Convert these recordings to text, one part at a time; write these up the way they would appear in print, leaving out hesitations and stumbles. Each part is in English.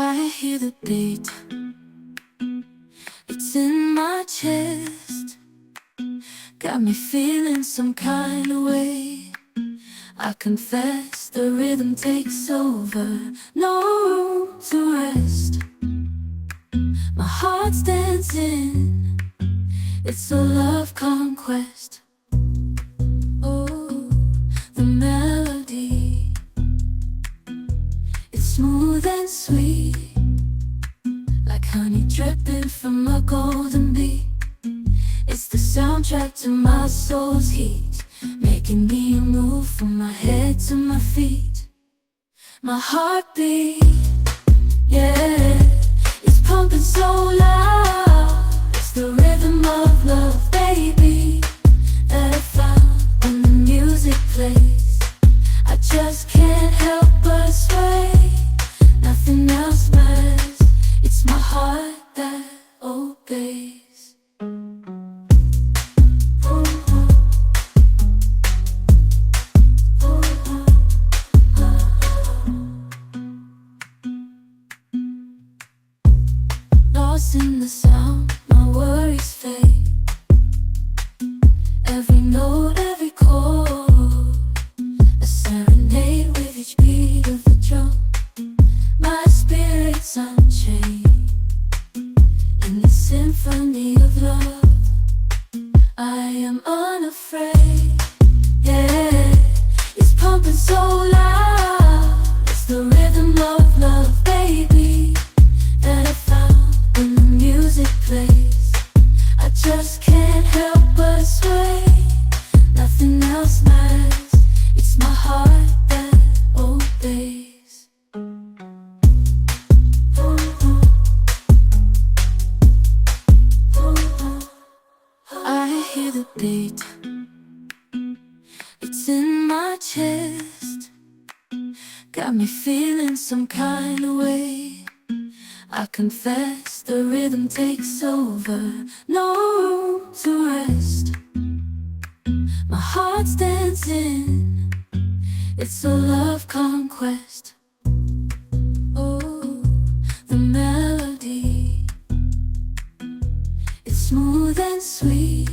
I hear the beat, it's in my chest, got me feeling some kind of way. I confess the rhythm takes over, no room to rest. My heart's dancing, it's a love conquest. Oh, the melody, it's smooth and sweet, like honey dripping from a golden bee. It's the soundtrack to my soul's heat, making me move from my head to my feet. My heartbeat, yeah, it's pumping so loud. It's the rhythm of love, baby, that I found when the music plays. I just can't help but sway. Nothing else matters, it's my heart that obeys. Lost in the sound, my worries fade. Every note, every chord, a serenade with each beat of the drum. My spirit's unchained in the symphony of love. I am unafraid, yeah, it's pumping so loud. It's the rhythm of love, baby, that I found when the music plays. I just can't help but sway. Nothing else matters, it's my heart that obeys. I hear the beat, it's in my chest, got me feeling some kind of way. I confess the rhythm takes over, no room to rest. My heart's dancing, it's a love conquest. Oh, the melody, it's smooth and sweet,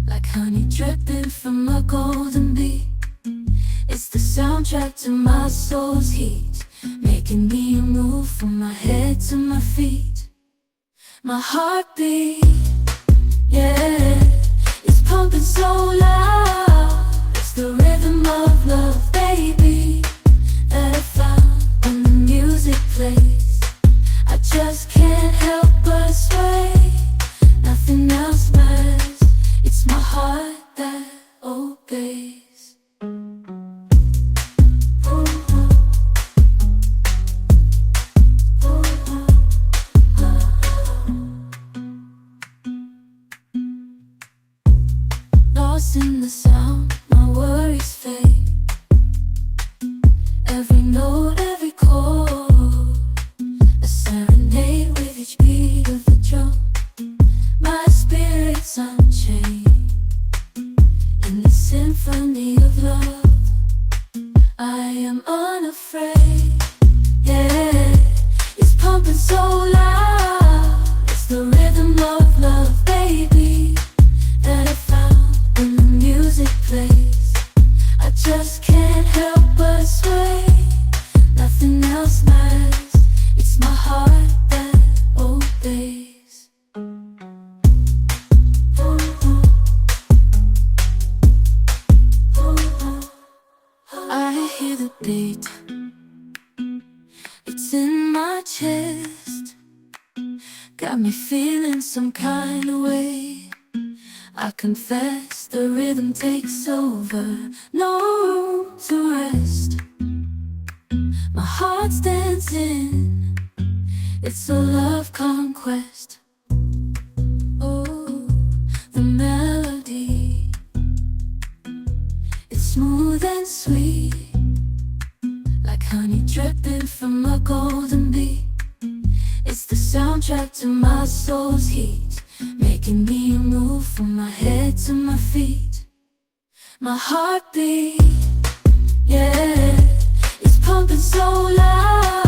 like honey dripping from a golden bee. It's the soundtrack to my soul's heat, making me move from my head to my feet. My heartbeat, yeah, it's pumping so loud. It's the rhythm of love, baby, that I found when the music plays. I just can't help but sway. Nothing else matters, it's my heart that obeys. Lost in the sound, my worries fade. Every note, every chord, a serenade with each beat of the drum. My spirit's unchained in the symphony of love. I am unafraid, yeah, it's pumping so loud. It's the rhythm of love, baby, that I found when the music plays. I just can't help but sway. Nothing else matters, it's my heart that obeys. I hear the beat, it's in my chest, got me feeling some kind of way. I confess the rhythm takes over, no room to rest. My heart's dancing, it's a love conquest. Oh, the melody, it's smooth and sweet, like honey dripping from a golden bee. It's the soundtrack to my soul's heat, making me move from my head to my feet. My heartbeat, yeah, it's pumping so loud.